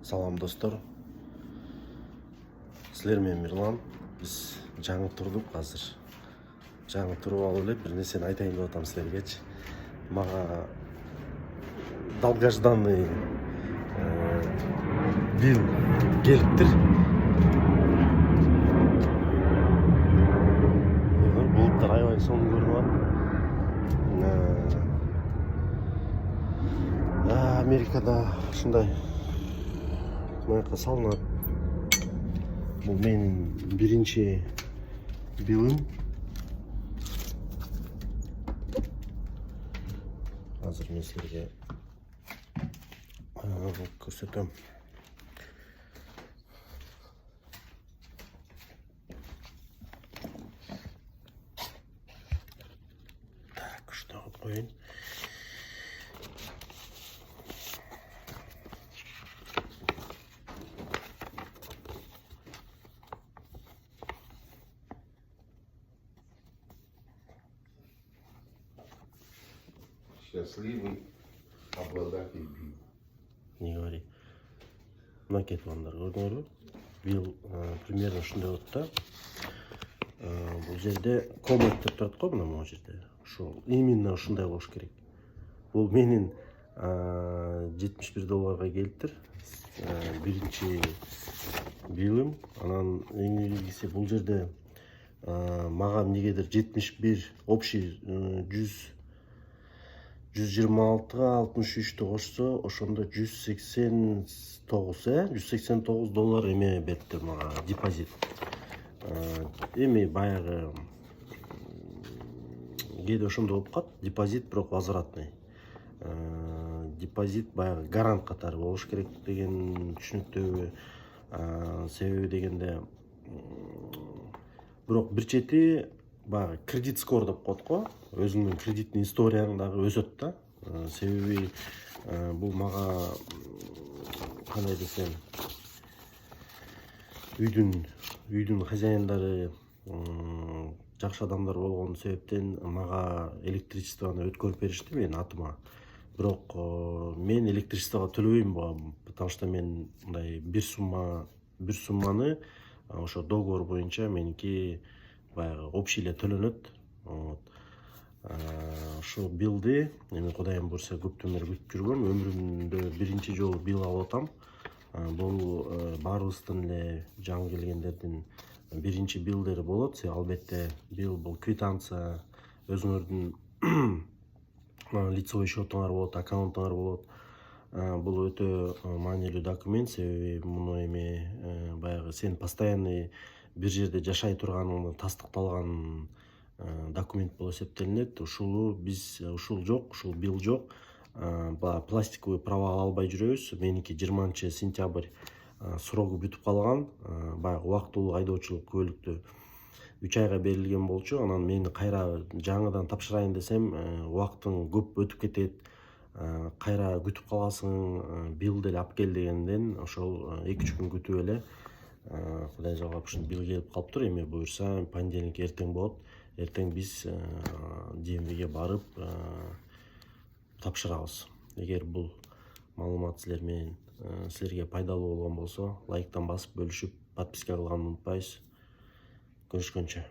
Салам достор. Силер менен Мирлан. Биз жаңы турдук азыр. Жаңы туруп алып эле бир нерсени айтайын деп атам силергечи. Мага долгожданный бил келиптир. Булуттар аябай сонун көрүнүп атат. Америкада ушундай маяка салынат. Бул менин биринчи билим. Азыр мен силерге көрсөтөм. Так, ушуна коюн. Счастливый обладатель бил. Не говори. Макет вандар көрдүңөрбү? Бил примерно ушундай болот да. Бул жерде комет деп турат го, мына могу жерде. Ошол именно ушундай болуш керек. Бул менин $71 келиптир. Биринчи билим. Анан эң элгиси бул жерде мага эмнегедир 71 общий 126-га 63-тү кошсо, ошондо $189 эме бериптир мага депозит. Эми баягы кээде ошондо болуп калат, депозит бирок возвратный. Депозит баягы гарант катары болуш керек деген түшүнүктөбү. Себеби дегенде бирок бир чети баягы кредит скор деп коет го, өзүңдүн кредиттин историяң дагы өсөт да. Себеби бул мага кандай десем, үйдүн хозяиндары жакшы адамдар болгон себептен мага электричествону өткөрүп беришти менин атыма. Бирок мен электричествого төлөбөйм, потому что мен мындай бир сумманы ошо договор боюнча меники баягы общий эле төлөнөт. Ошо билди эми Кудайым буйрса көптөн бери күтүп жүргөм. Өмүрүмдө биринчи жолу бил алып атам. Бул баарыбыздын эле жаңы келгендердин биринчи билдери болот. Албетте бил бул квитанция, өзүңөрдүн лицевой счетуңар болот, аккаунтуңар болот. Бул өтө маанилүү документ, себеби муну эми баягы сен постоянный бир жерде жашай турганыңды тастыкталган документ болуп эсептелинет. Ушул жок, ушул бил жок. Пластиковый права ала албай жүрөбүз. Меники 20-сентябрь срогу бүтүп калган. Баягы убактылуу айдоочулук күбөлүктү 3 айга берилген болчу. Анан мени кайра жаңыдан тапшырайын десем, убактың көп өтүп кетет. Кайра күтүп каласың, бил деле алып кел дегенден ошол 2-3 күн күтүп эле Кудай жолгоп ушул бил келип калыптыр. Эми буйрса понедельник эртең болот. Эртең биз DMV-ге барып тапшырабыз. Эгер бул маалымат силерге пайдалуу болгон болсо, лайктан басып бөлүшүп, подписка кылганды унутпайсыз. Көрүшкөнчө.